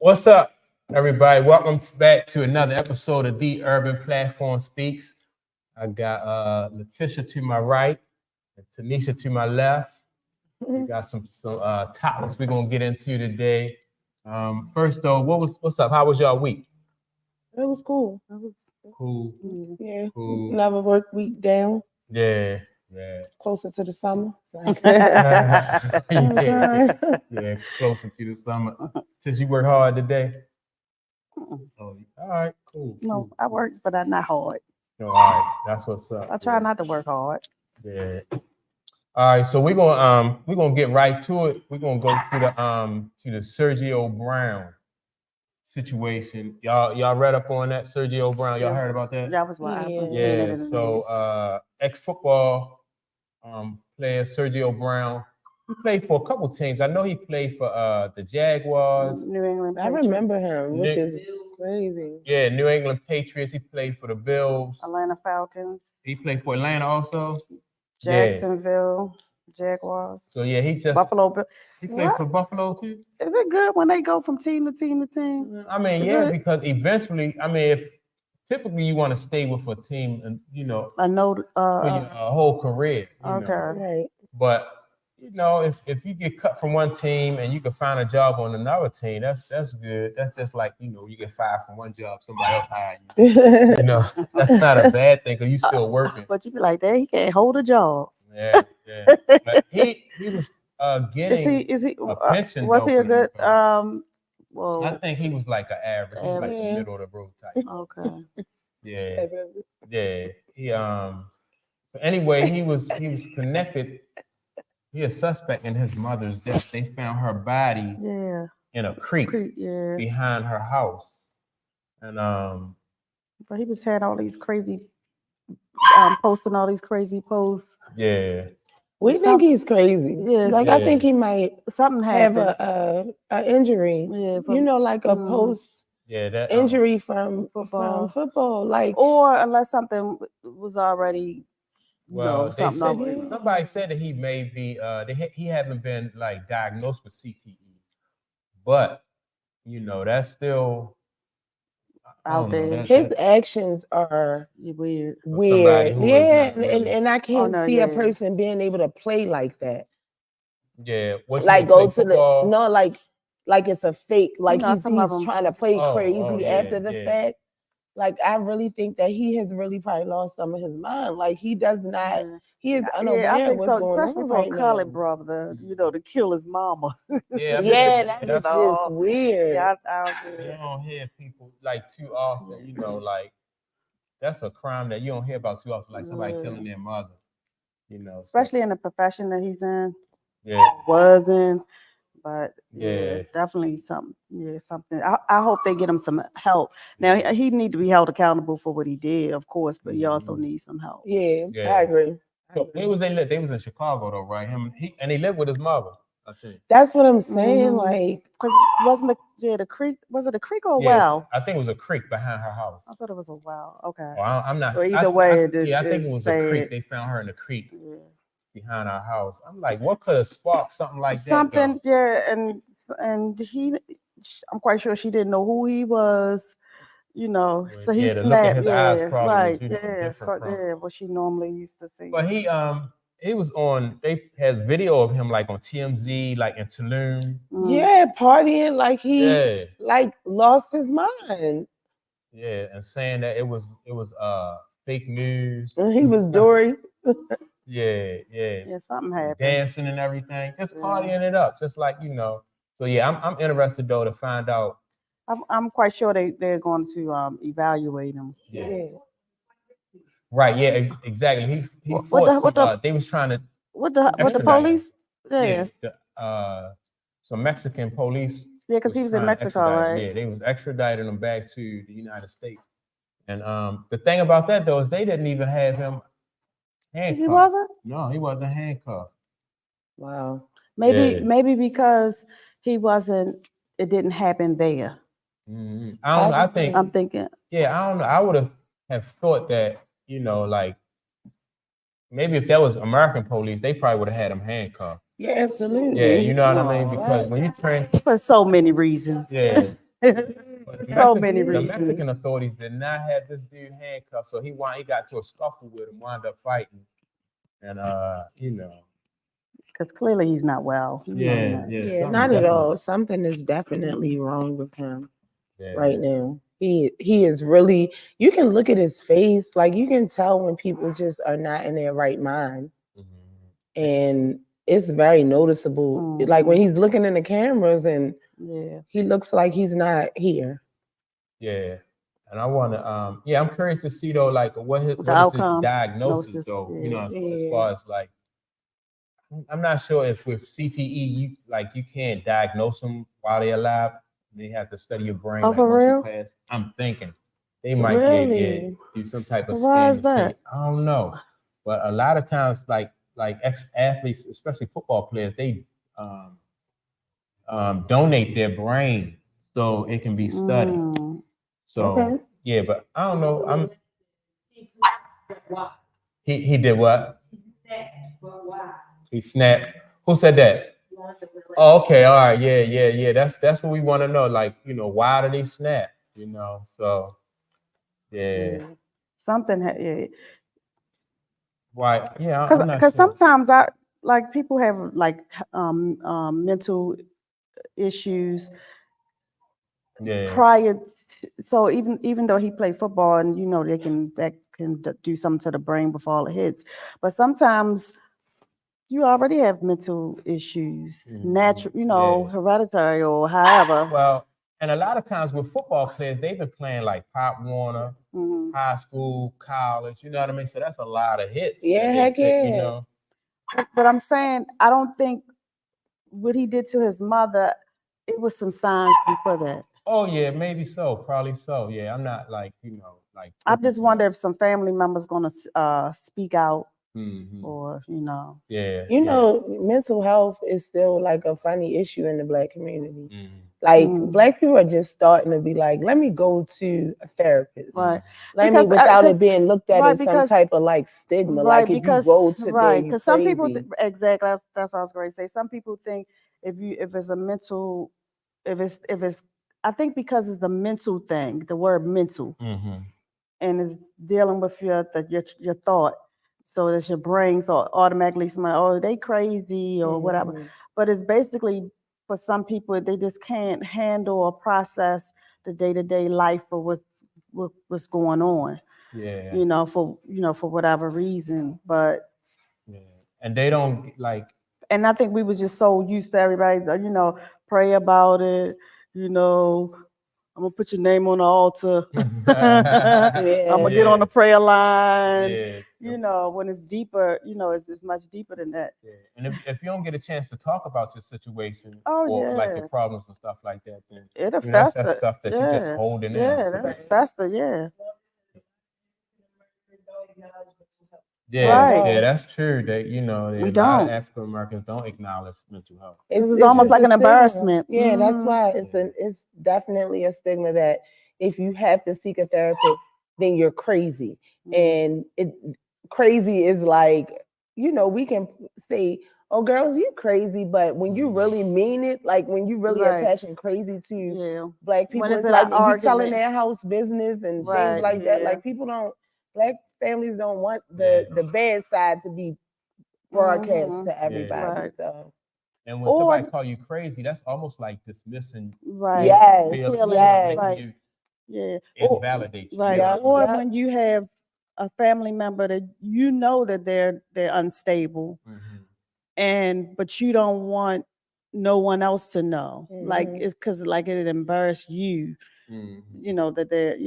What's up, everybody? Welcome back to another episode of The Urban Platform Speaks. I got Letitia to my right and Tanisha to my left. We got some topics we're gonna get into today. First though, what's up? How was y'all week? It was cool. Cool. Yeah. Cool. Another work week down. Yeah. Closer to the summer. So. Yeah, closer to the summer. Since you work hard today. Oh, all right, cool. No, I work, but I'm not hard. All right, that's what's up. I try not to work hard. Yeah. All right, so we're gonna get right to it. We're gonna go to the Sergio Brown situation. Y'all read up on that Sergio Brown? Y'all heard about that? That was why I was Yeah. So ex-football player Sergio Brown. He played for a couple teams. I know he played for the Jaguars. New England. I remember him, which is crazy. Yeah, New England Patriots. He played for the Bills. Atlanta Falcons. He played for Atlanta also. Jacksonville Jaguars. So yeah, he Buffalo Bills. He played for Buffalo too. Is it good when they go from team to team to team? I mean, because eventually, if typically you want to stay with a team and I know for your whole career. Okay. Right. But if you get cut from one team and you can find a job on another team, that's good. That's just like you get fired from one job, somebody else hired you. That's not a bad thing because you still working. But you be like, "Dang, he can't hold a job." Yeah. But he was getting a pension. Was he a good? Well, I think he was like an average. He was like the middle of the road type. Okay. Yeah. He So anyway, he was connected. He a suspect in his mother's death. They found her body in a creek behind her house, and But he was had all these crazy, posting all these crazy posts. Yeah. We think he's crazy. Yes. I think he might something have a injury. Yeah, like a post injury from football, like or unless something was already. Well, somebody said that he may be he haven't been like diagnosed with CTE, but that's still out there. His actions are weird. Yeah, and I can't see a person being able to play like that. Yeah, like go to football? like it's a fake. Like he's trying to play crazy after the fact. Like, I really think that he has really probably lost some of his mind. Like, he does not, he is unaware of what's going especially on for right a colored brother, to kill his mama. That's just weird. Yeah, you don't hear people like too often, like that's a crime that you don't hear about too often, like somebody killing their mother, Especially in the profession that he's in. Yeah. Was in. But definitely something. Yeah, something. I hope they get him some help. Now he need to be held accountable for what he did, of course, but he also needs some help. Yeah. I agree. So they was in Chicago though, right? He lived with his mother, I think. That's what I'm saying. Like, because wasn't the creek? Was it a creek or a well? I think it was a creek behind her house. I thought it was a well. Okay. Well, I'm not. So either way, I think it was a creek. They found her in the creek. Yeah. Behind our house. I'm like, what could have sparked something like that? Something, and he, I'm quite sure she didn't know who he was, So he the look in his eyes probably was, what she normally used to see. But he was on. They had video of him like on TMZ, like in Tulum. Yeah, partying like he like lost his mind. Yeah, and saying that it was fake news. And he was Dory. Yeah, something happened. Dancing and everything, just partying it up, just like So yeah, I'm interested though to find out. I'm quite sure they're going to evaluate him. Yeah. Right. Yeah. Exactly. He fought they was trying to. What the police? Yeah. Some Mexican police. Yeah, because he was in Mexico, right? Yeah, they was extraditing him back to the United States. And the thing about that though is they didn't even have him handcuffed. He wasn't? No, he wasn't handcuffed. Wow. Maybe because he wasn't. It didn't happen there. Mm-hmm. I'm thinking. Yeah, I don't know. I would have thought that like maybe if that was American police, they probably would have had him handcuffed. Yeah, absolutely. Yeah, you know what I mean? Because when you for so many reasons. Yeah. So many The reasons. Mexican authorities did not have this dude handcuffed, so he got to a scuffle with him, wound up fighting, and because clearly he's not well. Yeah, not at all. Something is definitely wrong with him right now. He is really. You can look at his face, like you can tell when people just are not in their right mind, and it's very noticeable. Like when he's looking in the cameras, and he looks like he's not here. Yeah. And I want to, I'm curious to see though, like what is the diagnosis though? As far as like, I'm not sure if with CTE you can't diagnose them while they're alive. They have to study your brain. Oh, for real? I'm thinking they might do some type of scan. Why is that? I don't know, but a lot of times, like ex-athletes, especially football players, they donate their brain so it can be studied. So but I don't know. He did what? He snapped. Who said that? Oh, okay, all right, yeah. That's what we want to know. Like, why did he snap? So something. Why? Yeah, because sometimes people have like mental issues. Prior, so even though he played football and that can do something to the brain before all it hits, but sometimes you already have mental issues, natural, hereditary or however. Well, and a lot of times with football players, they've been playing like Pop Warner, high school, college. You know what I mean? So that's a lot of hits. Yeah, heck yeah. But I'm saying I don't think what he did to his mother. It was some signs before that. Oh yeah, maybe so, probably so. Yeah, I'm not like I just wonder if some family members gonna speak out, or mental health is still like a funny issue in the Black community. Like Black people are just starting to be like, let me go to a therapist, right? Without it being looked at as some type of like stigma, right? Like if you go to because some people exactly that's what I was going to say. Some people think if it's a mental, if it's I think because it's the mental thing, the word mental, and it's dealing with your thought. So that your brain so automatically somebody, they crazy or whatever. But it's basically for some people they just can't handle or process the day-to-day life of what's going on. Yeah. For whatever reason. But and they don't like. And I think we was just so used to everybody, pray about it, I'm gonna put your name on the altar. I'm gonna get on the prayer line. When it's deeper, it's much deeper than that. Yeah. And if you don't get a chance to talk about your situation or like your problems and stuff like that, then that's that stuff that you just holding in. Yeah, that's faster. Yeah. Yeah, that's true. That a lot of African Americans don't acknowledge mental health. It's almost like an embarrassment. Yeah, that's why it's definitely a stigma that if you have to seek a therapist, then you're crazy. And crazy is like, we can say, oh, girls, you crazy, but when you really mean it, like when you really attaching crazy to Black people, it's like you telling their house business and things like that. Like people don't. Black families don't want the bad side to be broadcast to everybody. So, and when somebody call you crazy, that's almost like dismissing. Right. Yes. Invalidate you. Right. Or when you have a family member that that they're unstable, but you don't want no one else to know. Like it's because like it embarrass you. That they're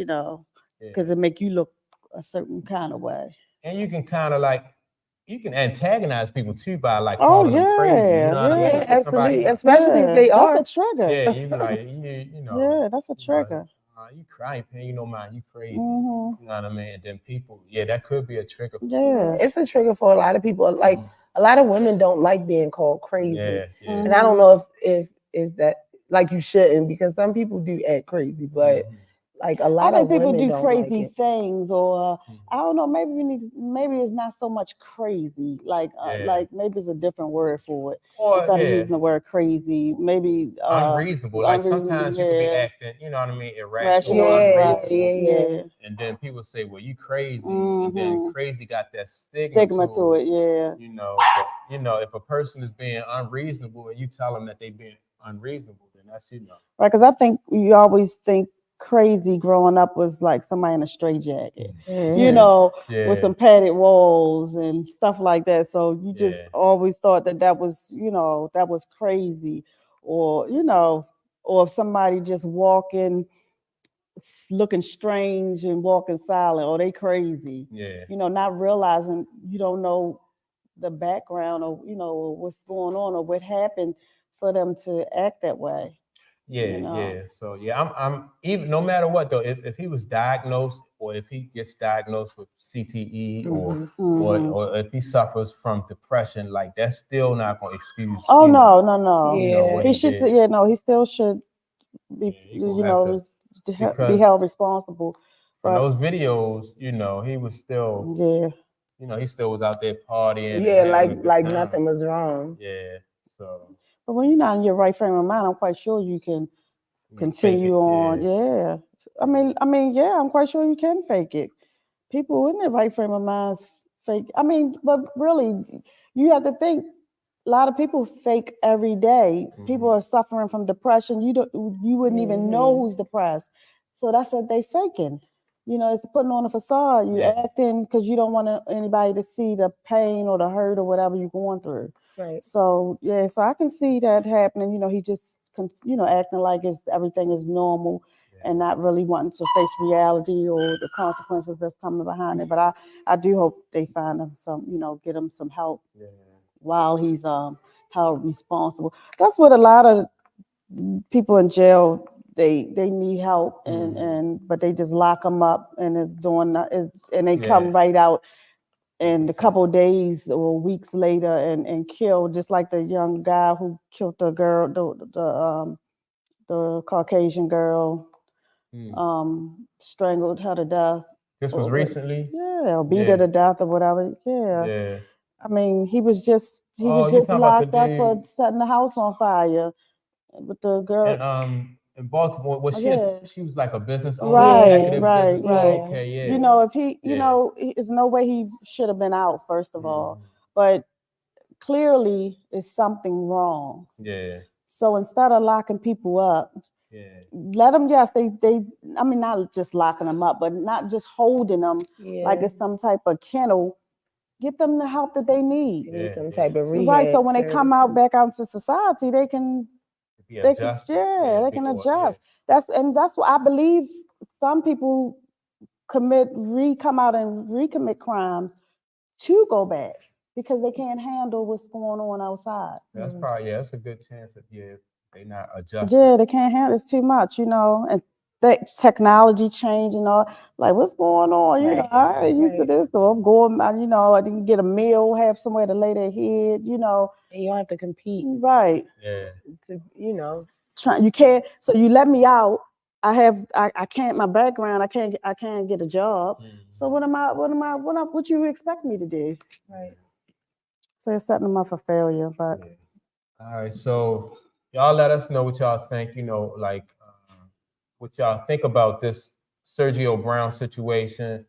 because it make you look a certain kind of way. And you can kind of you can antagonize people too by calling them crazy. You know what I mean? Absolutely. Especially if they are. That's a trigger. Yeah, you be like, Yeah, that's a trigger. You crying, paying you no mind, you crazy. You know what I mean? And then people, that could be a trigger. Yeah, it's a trigger for a lot of people. Like a lot of women don't like being called crazy. And I don't know if is that like you shouldn't, because some people do act crazy, but Like a lot of people women do crazy like things, or I don't know. Maybe it's not so much crazy. Like maybe it's a different word for it. Or, instead of using the word crazy, maybe unreasonable. Like sometimes you could be acting, you know what I mean, irrational, unreasonable. And then people say, "Well, you crazy," and then crazy got that stigma to it. You know, but, you know, if a person is being unreasonable and you tell them that they're being unreasonable, then that's right. Because I think you always think crazy growing up was like somebody in a straitjacket, you know, with some padded walls and stuff like that. So you just always thought that was, you know, that was crazy, or you know, or if somebody just walking, looking strange and walking silent, or they crazy, you know, not realizing you don't know the background or you know what's going on or what happened for them to act that way. So I'm even, no matter what though, if he was diagnosed, or if he gets diagnosed with CTE, or if he suffers from depression, like that's still not going to excuse. No. You know, he should. He still should be. Be held responsible. From those videos, you know, he was still. You know, he still was out there partying. Like nothing was wrong. So. But when you're not in your right frame of mind, I'm quite sure you can continue on. I mean, I'm quite sure you can fake it. People in their right frame of mind fake. I mean, but really, you have to think. A lot of people fake every day. People are suffering from depression. You wouldn't even know who's depressed. So that's what they faking. You know, it's putting on a facade. You acting because you don't want anybody to see the pain or the hurt or whatever you're going through. Right. So so I can see that happening. You know, he just acting like everything is normal and not really wanting to face reality or the consequences that's coming behind it. But I do hope they find him get him some help while he's held responsible. That's what a lot of people in jail, they need help, but they just lock them up and and they come right out in a couple of days or weeks later and kill, just like the young guy who killed the girl, the Caucasian girl, strangled her to death. This was recently? Or beat her to death or whatever. I mean, he was just locked up for setting the house on fire with the girl. And, in Baltimore, she was like a business owner, right. Okay, You know, if he, there's no way he should have been out, first of all, but clearly it's something wrong. So instead of locking people up, let them. I mean, not just locking them up, but not just holding them like it's some type of kennel. Get them the help that they need. Some type of rehab. Right. So when they come back out into society, they can. They can adjust. That's what I believe. Some people come out and recommit crimes to go back because they can't handle what's going on outside. That's probably that's a good chance that they not adjust. They can't handle it's too much, and that technology change and all. Like, what's going on? You know, I ain't used to this, so I'm going. I didn't get a meal, have somewhere to lay their head. You know, and you don't have to compete, right? You can't. So you let me out. I can't. My background. I can't get a job. So what you expect me to do? Right. So it's setting them up for failure. But all right. So y'all let us know what y'all think. What y'all think about this Sergio Brown situation.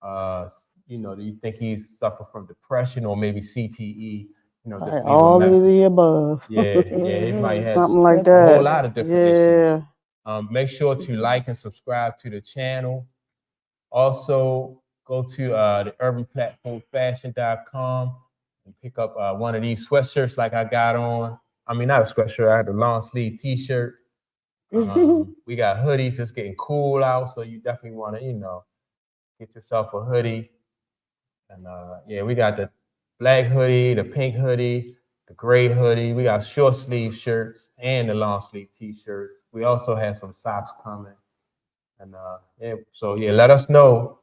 Do you think he's suffered from depression or maybe CTE? Just all of the above. It might have something like that. A whole lot of different issues. Make sure to like and subscribe to the channel. Also, go to the urbanplatformfashion.com and pick up one of these sweatshirts like I got on. I mean, not a sweatshirt. I had a long sleeve T-shirt. We got hoodies. It's getting cool out, so you definitely want to, get yourself a hoodie. And we got the black hoodie, the pink hoodie, the gray hoodie. We got short sleeve shirts and the long sleeve T-shirts. We also have some socks coming. And so let us know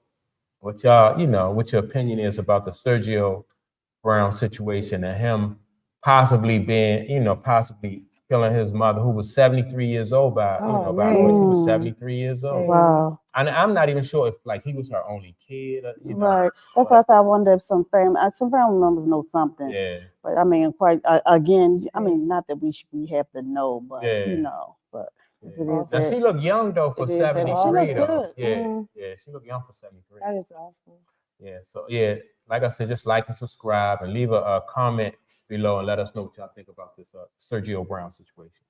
what y'all, what your opinion is about the Sergio Brown situation and him possibly being, possibly killing his mother, who was 73 years old by, by the way, she was 73 years old. Wow. And I'm not even sure if like he was her only kid. You know, right. That's why I wonder if some family members know something. Yeah. But I mean, quite again, I mean, not that we have to know, but you know, but it is. Now she looked young though for 73 though. Yeah, yeah, she looked young for 73. That is awful. Yeah, so yeah, like I said, just like and subscribe and leave a comment below and let us know what y'all think about this Sergio Brown situation.